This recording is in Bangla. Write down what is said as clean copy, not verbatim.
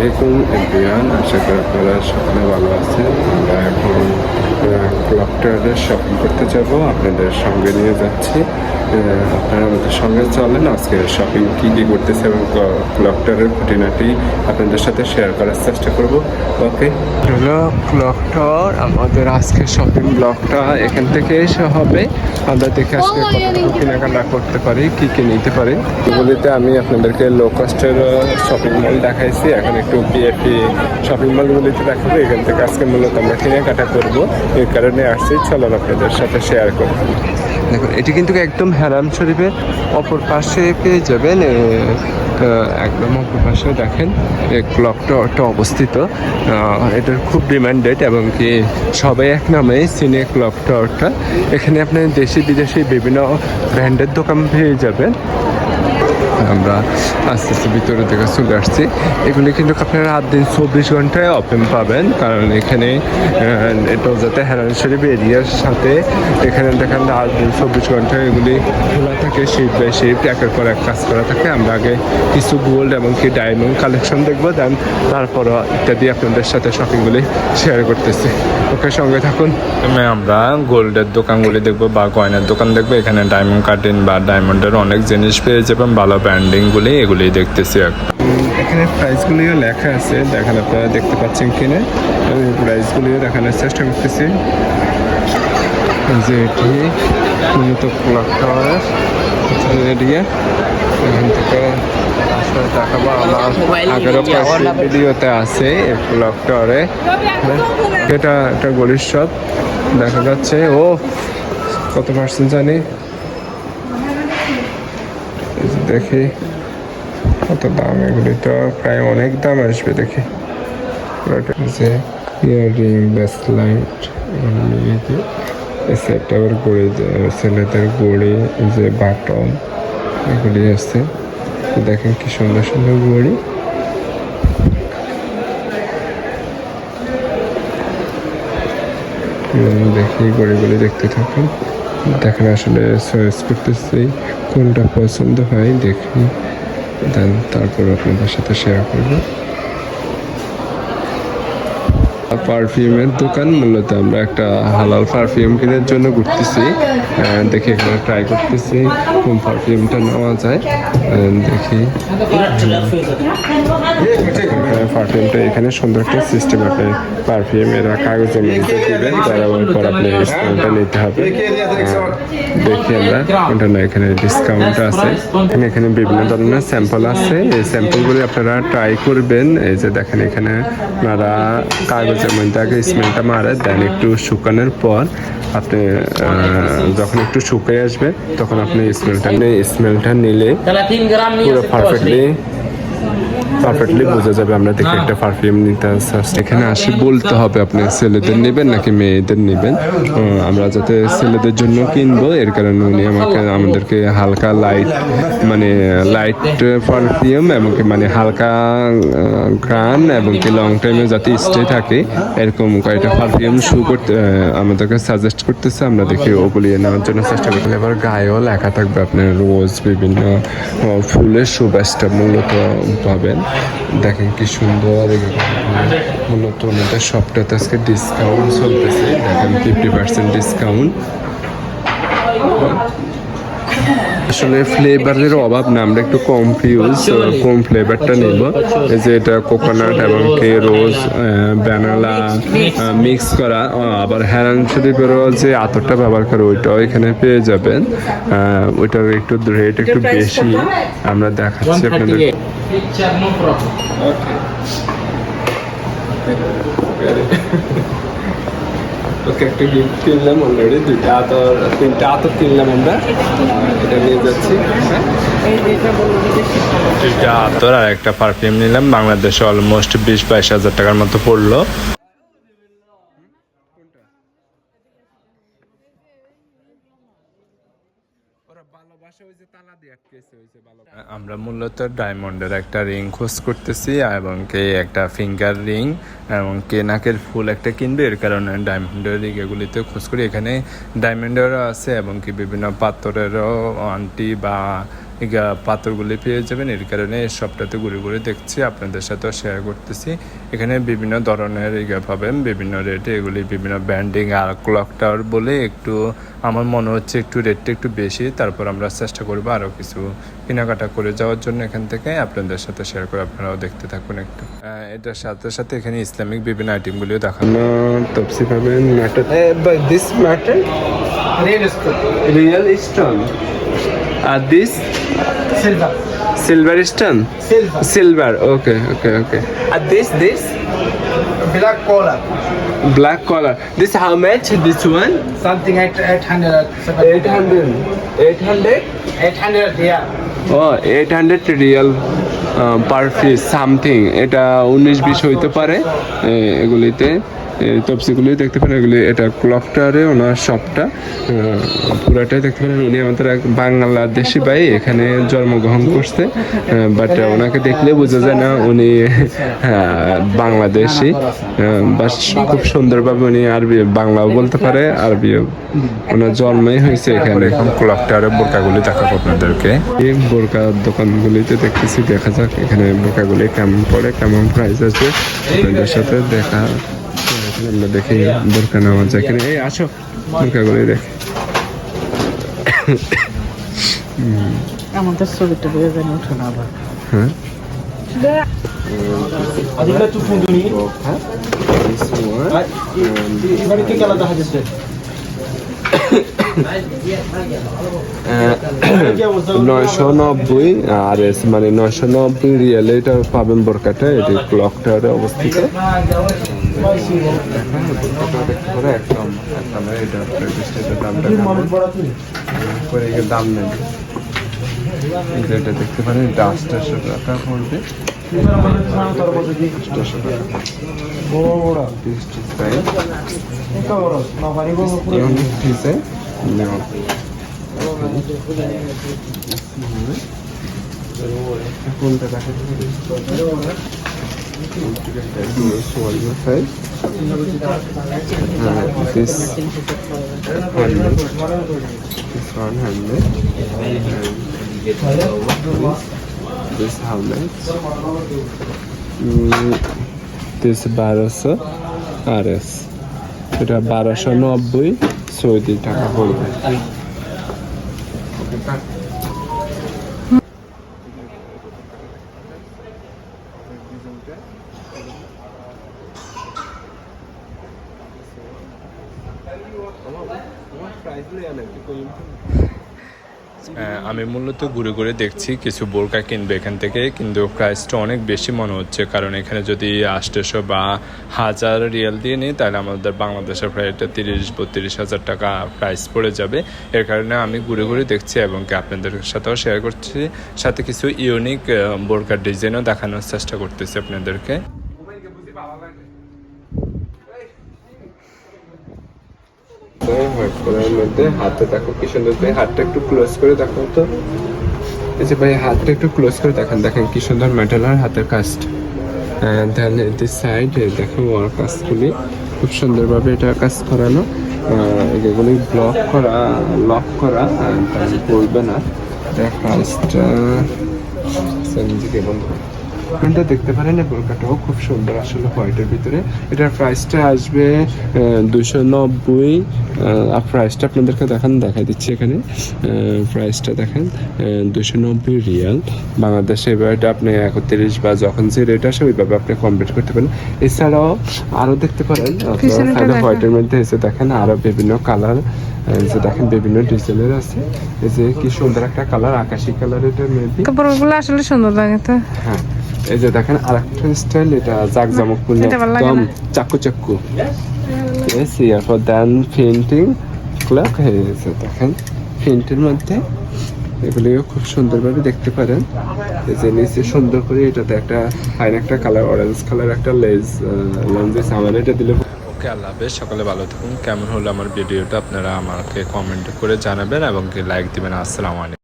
আলাইকুম এভরিওয়ান, আশা করি আপনারা সকলে ভালো আছেন। আমরা এখন ক্লকটাওয়ারে শপিং করতে যাব, আপনাদের সঙ্গে নিয়ে যাচ্ছি। আপনারা আমাদের সঙ্গে চলেন, আজকে শপিং কী কী করতেছে এবং ক্লকটাওয়ারের খুঁটিনাটি আপনাদের সাথে শেয়ার করার চেষ্টা করব। ওকে, হলো ক্লকটাওয়ার। আমাদের আজকে শপিং ব্লগটা এখান থেকে এসে হবে। আমরা দেখে আজকে কতটুকু কেনাকাটা করতে পারি, কী কী নিতে পারি। এগুলিতে আমি আপনাদেরকে লো কস্টের শপিং মল দেখাইছি, এখন একটু পিএপি শপিং মলগুলিতে দেখাবো। এখান থেকে আজকে মূলত আমরা কেনাকাটা করবো, এই কারণে আসছি। চলো আপনাদের সাথে শেয়ার করব। দেখুন, এটি কিন্তু একদম হারাম শরীফের অপর পাশে পেয়ে যাবেন। একদম অপর পাশে দেখেন এই ক্লক টাওয়ারটা অবস্থিত। এটার খুব ডিমান্ডেড এবং কি সবাই এক নামে চিনে ক্লক টাওয়ারটা। এখানে আপনি দেশি বিদেশি বিভিন্ন ব্র্যান্ডের দোকান পেয়ে যাবেন। আমরা আস্তে আস্তে ভিতরের দিকে চলে আসছি। এগুলি কিন্তু আপনারা রাত দিন 24 ঘন্টায় ওপেন পাবেন, কারণ এখানে এটা যাতে হেরান শরীফ এরিয়ার সাথে এখানে দেখেন রাত দিন 24 ঘন্টায় এগুলি খোলা থাকে, শিফট বাই শিফট একের পর এক কাজ করা থাকে। আমরা আগে কিছু গোল্ড এবং কি ডায়মন্ড কালেকশন দেখবো, দেন তারপর ইত্যাদি আপনাদের সাথে শপিংগুলি শেয়ার করতেছি। ওকে, সঙ্গে থাকুন। আমরা গোল্ডের দোকানগুলি দেখবো বা গয়নার দোকান দেখবো। এখানে ডায়মন্ড কাটিং বা ডায়মন্ডের অনেক জিনিস পেয়ে যাবেন, ভালো ব্র্যান্ডিংগুলি এগুলি দেখতেছি। এখানে প্রাইসগুলিও লেখা আছে, দেখেন আপনারা দেখতে পাচ্ছেন কিনে। প্রাইসগুলিও দেখানোর চেষ্টা করতেছি। যে এটি মূলত ক্লক টাওয়ারের এরিয়া, এখান থেকে আসলে দেখাবো। আমার আগেরও ভিডিওতে আছে এই ক্লক টাওয়ারে। এটা একটা গলির শপ দেখা যাচ্ছে। ও কত পার্সেন্ট জানি, দেখি কত দাম। এগুলি তো প্রায় অনেক দাম আসবে দেখি। যে ইয়াররিং, ব্রেসলাইট, সেট আবার ঘড়ি, ছেলেদের ঘড়ি, যে বাটন, এগুলি আছে। দেখেন কি সুন্দর সুন্দর ঘড়ি। দেখি ঘড়িগুলি দেখতে থাকুন। দেখেন আসলে চয়েস করতেছি কোনটা পছন্দ হয়, দেখি দেন তারপর আপনাদের সাথে শেয়ার করবো। পারফিউমের দোকান, মূলত আমরা একটা হালাল পারফিউম কেনার জন্য ঘুরতেছি। দেখি এখানে ট্রাই করতেছি কোন পারফিউমটা নেওয়া যায়। দেখি পারফিউমটা এখানে সুন্দর একটা সিস্টেম। আপনি পারফিউমের কাগজের মধ্যে দেবেন, দেওয়ার পর আপনি স্মেলটা নিতে হবে। দেখি আমরা কোনটা না, এখানে ডিসকাউন্ট আছে। এখানে বিভিন্ন ধরনের স্যাম্পল আছে, এই স্যাম্পলগুলি আপনারা ট্রাই করবেন। এই যে দেখেন এখানে আপনারা কাগজের মধ্যে আগে স্মেলটা মারে, দেন একটু শুকানোর পর আপনি যখন একটু শুকিয়ে আসবে তখন আপনি স্মেলটা নিলে পুরো পারফেক্টলি বোঝা যাবে। আমরা দেখি একটা পারফিউম নিতে আসছি। এখানে আসি বলতে হবে আপনি ছেলেদের নেবেন নাকি মেয়েদের নেবেন। আমরা যাতে ছেলেদের জন্য কিনবো, এর কারণে উনি আমাদেরকে হালকা লাইট পারফিউম এবং কি হালকা গ্রান এবং কি লং টাইমে যাতে স্টে থাকে এরকম কয়েকটা পারফিউম আমাদেরকে সাজেস্ট করতেছে। আমরা দেখি ওগুলি নেওয়ার জন্য চেষ্টা করতে। এবার গায়েও লেখা থাকবে আপনার রোজ, বিভিন্ন ফুলের সুবাসটা মূলত পাবেন। দেখেন কি সুন্দর। মূলত ওনাদের সবটাতে আজকে ডিসকাউন্ট চলতেছে, দেখেন 50% ডিসকাউন্ট। আসলে ফ্লেভারের অভাব না, আমরা একটু কনফিউজ কোন ফ্লেভারটা নেব। এই যে এটা কোকোনাট এবং কে রোজ, ভ্যানিলা মিক্স করা। আবার হেরান শরীফেরও যে আতরটা ব্যবহার করে ওইটাও এখানে পেয়ে যাবেন। ওইটার একটু রেট একটু বেশি, আমরা দেখাচ্ছি আপনাদের। ওকে, একটা গিফট কিনলাম অলরেডি, তিনটা আতর কিনলাম আমরা। এটা নিয়ে যাচ্ছি। দুইটা আতর আর একটা পারফিউম নিলাম। বাংলাদেশে অলমোস্ট 20-22 হাজার টাকার মতো পড়লো। আমরা মূলত ডায়মন্ডের একটা রিং খোঁজ করতেছি এবং কে একটা ফিঙ্গার রিং এবং কে নাকের ফুল একটা কিনবে, এর কারণে ডায়মন্ডের রিং এগুলিতে খোঁজ করি। এখানে ডায়মন্ডেরও আছে এবং কি বিভিন্ন পাথরেরও আংটি বা পাথরগুলি পেয়ে যাবেন। এর কারণে এই শপটাতে ঘুরে ঘুরে দেখছি, আপনাদের সাথেও শেয়ার করতেছি। এখানে বিভিন্ন ধরনের পাবেন, বিভিন্ন রেটে, এগুলি বিভিন্ন ব্র্যান্ডিং। আর ক্লক টাওয়ার বলে একটু আমার মনে হচ্ছে একটু রেটটা একটু বেশি, তারপর আমরা চেষ্টা করবো আরও কিছু কেনাকাটা করে যাওয়ার জন্য এখান থেকে আপনাদের সাথে শেয়ার করে, আপনারাও দেখতে থাকুন একটু। এটার সাথে সাথে এখানে ইসলামিক বিভিন্ন আইটেমগুলিও দেখানো তফসি পাবেন। দিস ম্যাটার রিয়েল স্টোন আর this silver stone, silver, okay. And this black color, this how much, this one? Something at 800. 800, yeah. Oh, 800 Real per piece something. এটা 19-20 হইতে পারে। এগুলিতে তফসিগুলি দেখতে পারেন। এগুলি এটা ক্লক টাওয়ারে ওনার শপটা পুরাটাই দেখতে পারেন। উনি আমাদের এক বাংলাদেশি ভাই, এখানে জন্মগ্রহণ করছে, বাট ওনাকে দেখলে বোঝা যায় না উনি বাংলাদেশি। বাস খুব সুন্দরভাবে উনি আরবি বাংলাও বলতে পারে, আরবিও। ওনার জন্মই হয়েছে এখানে। এখন ক্লক টাওয়ারে বোরকাগুলি দেখাবো আপনাদেরকে। এই বোরকার দোকানগুলিতে দেখতেছি, দেখা যাক এখানে বোরকাগুলি কেমন পড়ে, কেমন প্রাইস আছে, আপনাদের সাথে দেখা। আমরা দেখি বোরকা নেওয়া যায় কিনা। এই আসো, বোরকাগুলি দেখ। আমাদের ছবিটা বের করে ওঠে না আবার। হ্যাঁ, $990 আর মানে 990 রিয়ালে এটা পাবেন বোরকাটা। এটি ক্লক টাওয়ারে অবস্থিত। দাম নেই, এটা দেখতে পারেন। এটা 800 টাকা পড়বে। কোনটা দেখা this how much? This 1200 RS, এটা 1290 সৌদি টাকা পড়বে। আমি মূলত ঘুরে ঘুরে দেখছি কিছু বোরকা কিনবে এখান থেকে, কিন্তু প্রাইসটা অনেক বেশি মনে হচ্ছে। কারণ এখানে যদি 800 বা 1000 রিয়াল দিয়ে নিই, তাহলে আমাদের বাংলাদেশের প্রায় এটা 30-32 হাজার টাকা প্রাইস পড়ে যাবে। এর কারণে আমি ঘুরে ঘুরে দেখছি এবং কি আপনাদের সাথেও শেয়ার করছি, সাথে কিছু ইউনিক বোরকার ডিজাইনও দেখানোর চেষ্টা করতেছি আপনাদেরকে। মধ্যে হাতে দেখো কি সুন্দর, হাতটা একটু ক্লোজ করে দেখো তো। এই যে ভাই, হাতটা একটু ক্লোজ করে দেখেন, দেখেন কি সুন্দর মেটাল আর হাতের কাজটা। দেন দিস সাইড দেখো ওয়ার কাজগুলি খুব সুন্দরভাবে এটা কাজ করানো। এগুলি ব্লক করা, লক করা, পড়বে না। কাজটা বন্ধ প্রিন্টটা দেখতে পারেন। এই বোরকাটাও খুব সুন্দর আসলে হোয়াইটের ভিতরে। এটার প্রাইসটা আসবে 290। প্রাইসটা আপনাদেরকে দেখাই দিচ্ছি এখানে। প্রাইসটা দেখেন 290 রিয়াল বাংলাদেশে। এবার এটা আপনি 31 বা যখন যে রেট আসে ওইভাবে আপনি কমপ্লিট করতে পারেন। এছাড়াও আরও দেখতে পারেন হোয়াইটের মধ্যে এসে দেখেন আরও বিভিন্ন কালার, যে দেখেন বিভিন্ন ডিজাইনের আছে। এই যে কি সুন্দর একটা কালার, আকাশি কালার। এটা মেবি কাপড়গুলো আসলে সুন্দর লাগে তো। হ্যাঁ, এই যে দেখেন আরেকটা স্টাইল, এটা জাকজমকপূর্ণ একদম চাকু। Yes, for then painting clock হয়েছে। দেখেন প্রিন্টের মধ্যে এগুলিও খুব সুন্দরভাবে দেখতে পারেন। এই যে নিচে সুন্দর করে এটাতে একটা ফাইন একটা কালার, অরেঞ্জ কালার একটা লেন্স আমার এটা দিলে। ওকে, আল্লাহ হাফেজ, সকালে ভালো থাকুন। কেমন হলো আমার ভিডিওটা আপনারা আমাকে কমেন্ট করে জানাবেন এবং লাইক দিবেন। আসসালামু আলাইকুম।